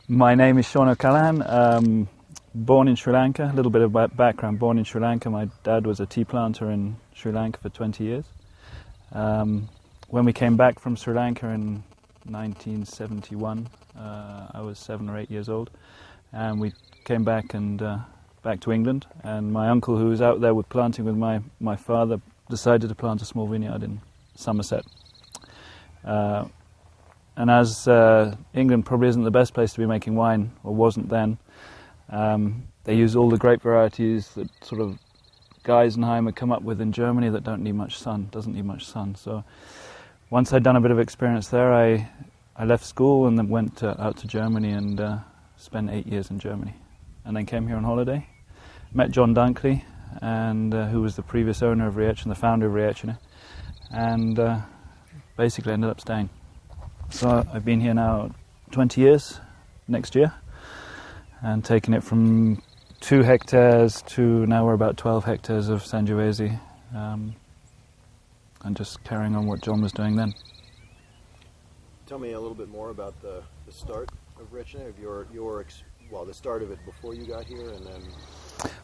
My name is Sean O'Callaghan, born in Sri Lanka. A little bit of background, born in Sri Lanka. My dad was a tea planter in Sri Lanka for 20 years. When we came back from Sri Lanka in 1971, I was 7 or 8 years old, and we came back to England, and my uncle, who was out there with planting with my father, decided to plant a small vineyard in Somerset. And as England probably isn't the best place to be making wine, or wasn't then, they use all the grape varieties that sort of Geisenheim had come up with in Germany that doesn't need much sun. So once I'd done a bit of experience there, I left school and then went out to Germany and spent 8 years in Germany. And then came here on holiday, met John Dunkley, and who was the previous owner of Riech and the founder of Riech, and basically ended up staying. So I've been here now 20 years next year, and taken it from 2 hectares to now we're about 12 hectares of Sangiovese, and just carrying on what John was doing then. Tell me a little bit more about the start of Riech, of the start of it before you got here, and then.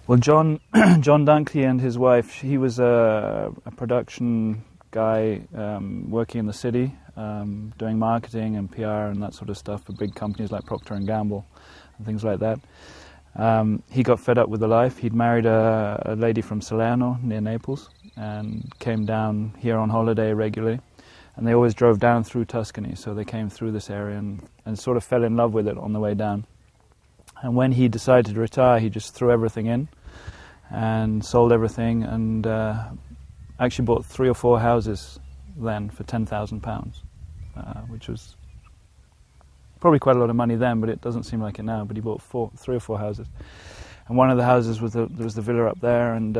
Well, John Dunkley and his wife, he was a production guy working in the city, doing marketing and PR and that sort of stuff for big companies like Procter & Gamble and things like that. He got fed up with the life. He'd married a lady from Salerno near Naples and came down here on holiday regularly. And they always drove down through Tuscany, so they came through this area and sort of fell in love with it on the way down. And when he decided to retire, he just threw everything in and sold everything, and actually bought 3 or 4 houses then for £10,000, which was probably quite a lot of money then, but it doesn't seem like it now. But he bought 3 or 4 houses, and one of the houses was there was the villa up there, and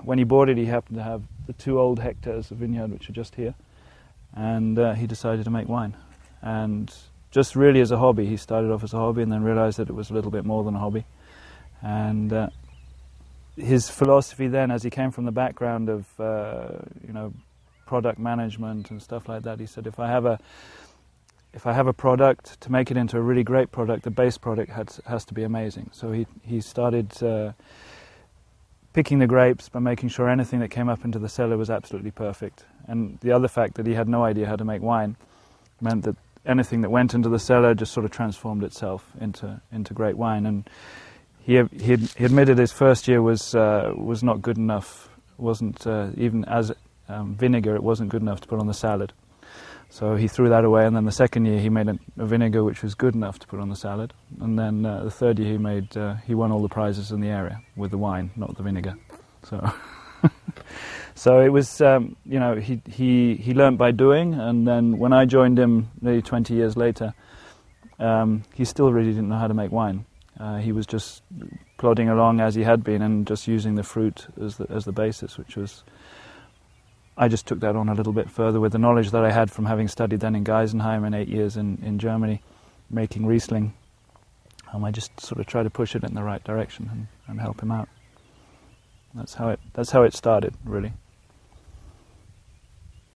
when he bought it, he happened to have the 2 old hectares of vineyard which are just here, and he decided to make wine. And just really as a hobby, he started off as a hobby and then realized that it was a little bit more than a hobby. And his philosophy then, as he came from the background of product management and stuff like that, he said, if I have a product, to make it into a really great product, the base product has to be amazing. So he started picking the grapes by making sure anything that came up into the cellar was absolutely perfect. And the other fact that he had no idea how to make wine meant that anything that went into the cellar just sort of transformed itself into great wine. And he admitted his first year was not good enough. Wasn't even as vinegar, it wasn't good enough to put on the salad. So he threw that away, and then the second year he made a vinegar which was good enough to put on the salad. And then the third year he won all the prizes in the area with the wine, not the vinegar. So. So it was, he learnt by doing, and then when I joined him nearly 20 years later, he still really didn't know how to make wine. He was just plodding along as he had been and just using the fruit as the basis, which was, I just took that on a little bit further with the knowledge that I had from having studied then in Geisenheim and 8 years in Germany, making Riesling. I just sort of tried to push it in the right direction and help him out. That's how it started, really.